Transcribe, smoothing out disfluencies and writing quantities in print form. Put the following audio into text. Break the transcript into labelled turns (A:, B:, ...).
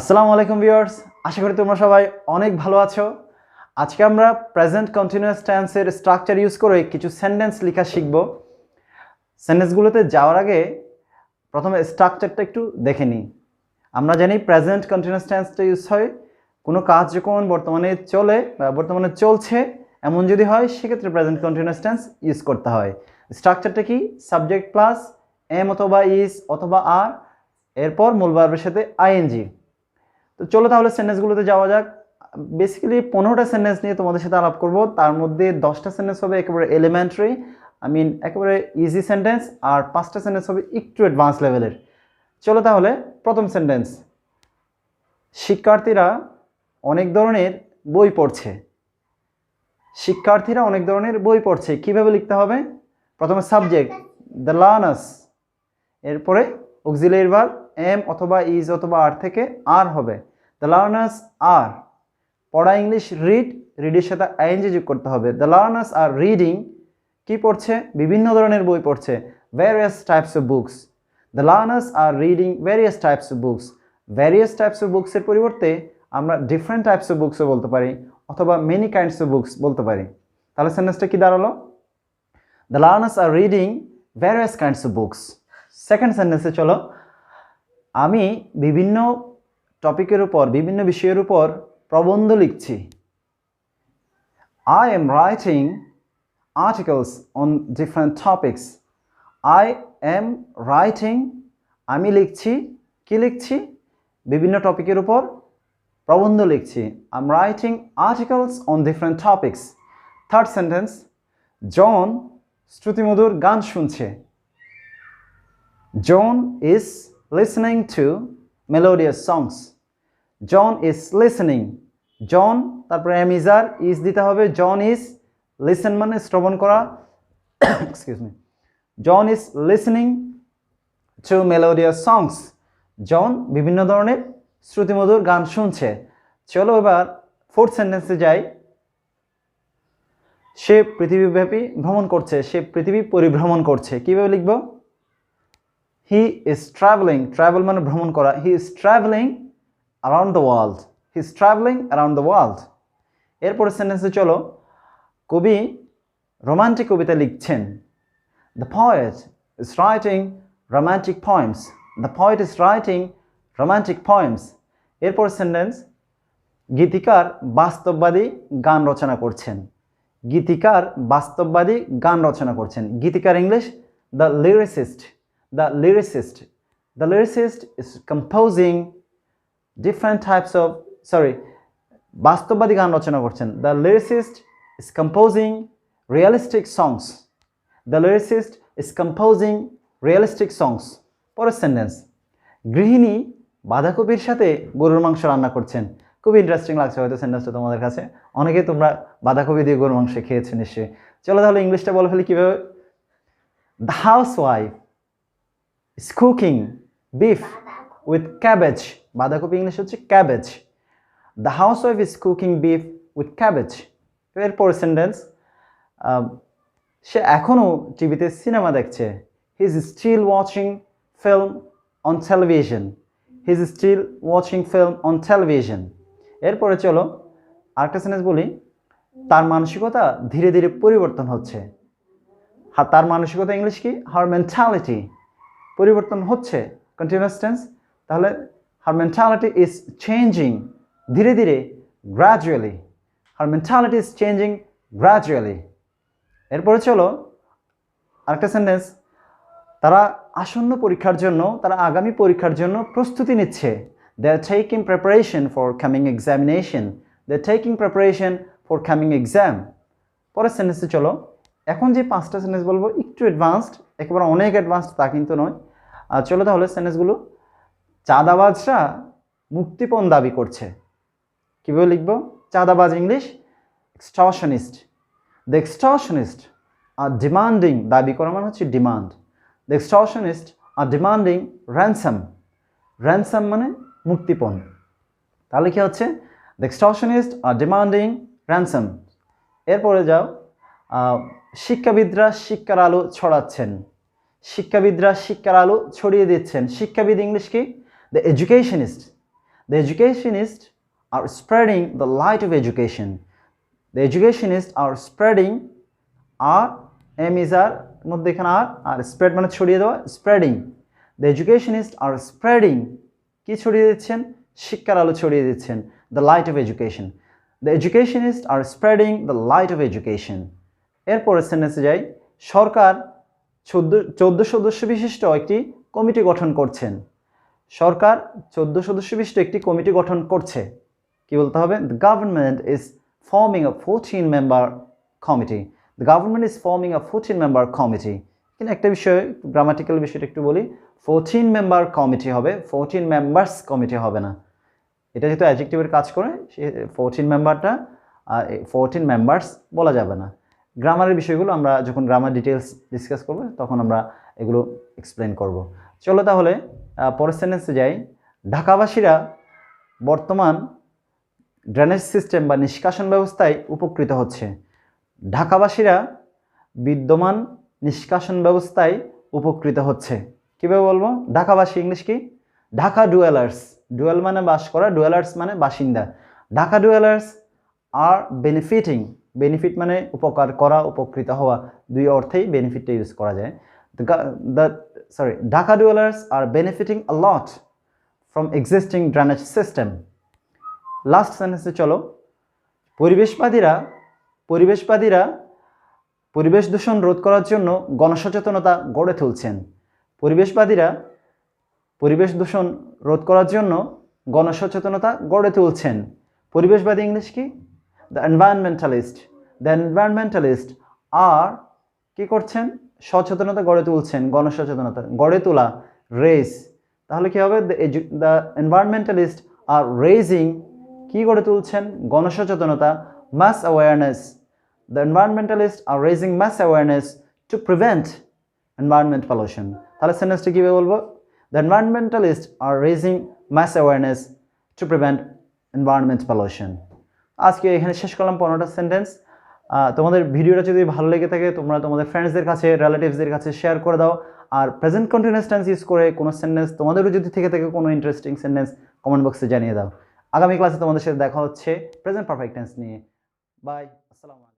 A: আসসালামু আলাইকুম ভিউয়ার্স, আশা করি তোমরা সবাই অনেক ভালো আছো। আজকে আমরা প্রেজেন্ট কন্টিনিউয়াস টেন্সের স্ট্রাকচার ইউজ করে কিছু সেন্টেন্স লেখা শিখব। সেন্টেন্সগুলোতে যাওয়ার আগে প্রথমে স্ট্রাকচারটা একটু দেখে নিই। আমরা জানি প্রেজেন্ট কন্টিনিউয়াস টেন্সটা ইউজ হয় কোনো কাজ যখন বর্তমানে চলে বা বর্তমানে চলছে এমন যদি হয় সেক্ষেত্রে প্রেজেন্ট কন্টিনিউয়াস টেন্স ইউজ করতে হয়। স্ট্রাকচারটা কি? সাবজেক্ট প্লাস এম অথবা ইজ অথবা আর, এরপর মূল ভার্বের সাথে আইএনজি। তো চলো তাহলে সেন্টেন্সগুলোতে যাওয়া যাক। বেসিক্যালি 15টা সেন্টেন্স নিয়ে তোমাদের সাথে আলাপ করব। তার মধ্যে 10টা সেন্টেন্স হবে একেবারে এলিমেন্টারি, একেবারে ইজি সেন্টেন্স, আর 5টা সেন্টেন্স হবে একটু অ্যাডভান্স লেভেলের। চলো তাহলে প্রথম সেন্টেন্স। শিক্ষার্থীরা অনেক ধরনের বই পড়ছে। শিক্ষার্থীরা অনেক ধরনের বই পড়ছে। কিভাবে লিখতে হবে? প্রথমে সাবজেক্ট দ্য লার্নার্স, এরপরে অক্সিলিয়ারি ভার্ব এম অথবা ইজ অথবা আর থেকে আর হবে। দ্য লার্নার্স আর। পড়া ইংলিশ রিড, রিডের সাথে আইএনজি যোগ করতে হবে। দ্য লার্নার্স আর রিডিং, কি পড়ছে? বিভিন্ন ধরনের বই পড়ছে। Various types of books. The learners are reading various types of books. Various types of বুকসের পরিবর্তে আমরা ডিফারেন্ট টাইপস অফ বুকসও বলতে পারি অথবা মেনি কাইন্ডস অফ বুকস বলতে পারি। তাহলে সেন্টেন্সটা কি দাঁড়ালো? The learners are reading various kinds of books. Second সেন্টেন্সে চলো। আমি বিভিন্ন টপিকের উপর, বিভিন্ন বিষয়ের উপর প্রবন্ধ লিখছি। I am writing articles on different topics. I am writing, আমি লিখছি, কি লিখছি? বিভিন্ন টপিকের উপর প্রবন্ধ লিখছি। I'm writing articles on different topics. Third sentence. John শ্রুতিমধুর গান শুনছে। John is listening to melodious songs. John is listening. John তারপরে am is are, is দিতে হবে। John is, listen মানে শ্রবণ করা, excuse me. John is listening to melodious songs. John বিভিন্ন ধরনের শ্রুতিমধুর গান শুনছে। চলো এবার ফোর্থ সেন্টেন্সে যাই। সে পৃথিবীব্যাপী ভ্রমণ করছে। সে পৃথিবী পরিভ্রমণ করছে। কিভাবে লিখব? He is traveling. Travel মানে ভ্রমণ করা। He is traveling around the world. He is traveling around the world. এরপরে সেন্টেন্সে চলো। কবি রোমান্টিক কবিতা লিখছেন। The poet is writing romantic poems. The poet is writing romantic poems. এরপর সেন্টেন্স। গীতিকার বাস্তববাদী গান রচনা করছেন। গীতিকার বাস্তববাদী গান রচনা করছেন। গীতিকার English the lyricist. The lyricist. The lyricist is composing different types of, বাস্তববাদী গান রচনা করছেন। The lyricist is composing realistic songs. The lyricist is composing realistic songs. পরের সেন্টেন্স। গৃহিণী বাঁধাকপির সাথে গরুর মাংস রান্না করছেন। খুব ইন্টারেস্টিং লাগছে হয়তো সেন্টেন্সটা তোমাদের কাছে। অনেকে তোমরা বাঁধাকপি দিয়ে গরুর মাংস খেয়েছো নিশ্চয়ই। চলো তাহলে ইংলিশটা বলে ফেলি কিভাবে। The housewife is cooking beef with cabbage. বাঁধাকপি ইংলিশ হচ্ছে cabbage. The housewife is cooking beef with cabbage. এরপর সেন্টেন্স। সে এখনও টিভিতে সিনেমা দেখছে। He is still watching film on television. He is still watching film on television. এরপরে চলো আরেকটা sentence বলি। তার মানসিকতা ধীরে ধীরে পরিবর্তন হচ্ছে। তার মানসিকতা ইংলিশ কি? Her mentality পরিবর্তন হচ্ছে। Continuous tense. তাহলে her mentality is changing ধীরে ধীরে, gradually. Her mentality is changing gradually. এরপরে চলো আরেকটা সেন্টেন্স। তারা আসন্ন পরীক্ষার জন্য, তারা আগামী পরীক্ষার জন্য প্রস্তুতি নিচ্ছে। They are taking preparation for coming examination. They are taking preparation for coming exam. পরের সেন্টেন্সে চলো। এখন যে 5টা সেন্টেন্স বলবো একটু অ্যাডভান্সড, একেবারে অনেক অ্যাডভান্সড তা কিন্তু নয়। চলো তাহলে সেন্টেন্সগুলো। চাঁদাবাজরা মুক্তিপণ দাবি করছে। কীভাবে লিখব? চাঁদাবাজ English extortionist. The extortionists are demanding, দাবি করা মানে হচ্ছে demand. The extortionists are demanding ransom. Ransom মানে মুক্তিপণ। তাহলে কি হচ্ছে? The extortionists are demanding ransom. এরপরে যাও। শিক্ষাবিদরা শিক্ষার আলো ছড়াচ্ছেন। শিক্ষাবিদরা শিক্ষার আলো ছড়িয়ে দিচ্ছেন। শিক্ষাবিদ ইংলিশ কি? The educationists. The educationists are spreading the light of education. The educationists are spreading are am is are মধ্যে এখানে আর স্প্রেড মানে ছড়িয়ে দেওয়া spreading the educationist are spreading কি ছড়িয়ে দিচ্ছেন শিক্ষার আলো ছড়িয়ে দিচ্ছেন the light of education the educationist are spreading the light of education এরপরের সেন্টেন্সে যাই সরকার 14 সদস্য বিশিষ্ট একটি কমিটি গঠন করছেন সরকার 14 সদস্য বিশিষ্ট একটি কমিটি গঠন করছে কি বলতে হবে the government is forming a 14 member committee The government is forming a 14-member committee. এখানে একটা বিষয় গ্রামাটিক্যাল বিষয়টা একটু বলি 14 মেম্বার কমিটি হবে 14 মেম্বার্স কমিটি হবে না এটা যেহেতু অ্যাডজেক্টিভের কাজ করে সে 14 মেম্বারটা 14 মেম্বার্স বলা যাবে না গ্রামারের বিষয়গুলো আমরা যখন গ্রামার ডিটেইলস ডিসকাস করব তখন আমরা এগুলো এক্সপ্লেন করব চলো তাহলে পরের সেন্টেন্সে যাই ঢাকাবাসীরা বর্তমান ড্রেনেজ সিস্টেম বা নিষ্কাশন ব্যবস্থায় উপকৃত হচ্ছে ঢাকাবাসীরা বিদ্যমান নিষ্কাশন ব্যবস্থায় উপকৃত হচ্ছে কীভাবে বলবো ঢাকাবাসী ইংলিশ কি ঢাকা ডুয়েলার্স ডুয়েল মানে বাস করা ডুয়েলার্স মানে বাসিন্দা Dhaka dwellers are benefiting benefit মানে উপকার করা উপকৃত হওয়া দুই অর্থেই বেনিফিটটা ইউজ করা যায় Dhaka dwellers are benefiting a lot from existing drainage system last সেন্টেন্সে চলো পরিবেশবাদীরা পরিবেশ দূষণ রোধ করার জন্য গণসচেতনতা গড়ে তুলছেন পরিবেশবাদীরা পরিবেশ দূষণ রোধ করার জন্য গণসচেতনতা গড়ে তুলছেন পরিবেশবাদী ইংলিশ কি দ্য এনভায়রনমেন্টালিস্ট আর কি করছেন সচেতনতা গড়ে তুলছেন গণসচেতনতা গড়ে তোলা রেজ তাহলে কি হবে দ্য এনভায়রনমেন্টালিস্ট আর রেজিং কি গড়ে তুলছেন গণসচেতনতা mass awareness the environmentalists are raising mass awareness to prevent environment pollution তাহলে সেন্টেন্সটা কিভাবে বলবো the environmentalists are raising mass awareness to prevent environment pollution আজকে এখানে শেষ করলাম 15টা সেন্টেন্স তোমাদের ভিডিওটা যদি ভালো লেগে থাকে তোমরা তোমাদের ফ্রেন্ডসদের কাছে রিলেটিভসদের কাছে শেয়ার করে দাও আর প্রেজেন্ট কন্টিনিউয়াস টেন্স ইউজ করে কোনো সেন্টেন্স তোমাদেরও যদি থেকে থাকে কোনো ইন্টারেস্টিং সেন্টেন্স কমেন্ট বক্সে জানিয়ে দাও আগামী ক্লাসে তোমাদের সাথে দেখা হচ্ছে প্রেজেন্ট পারফেক্ট টেন্স নিয়ে বাই আসসালামু আলাইকুম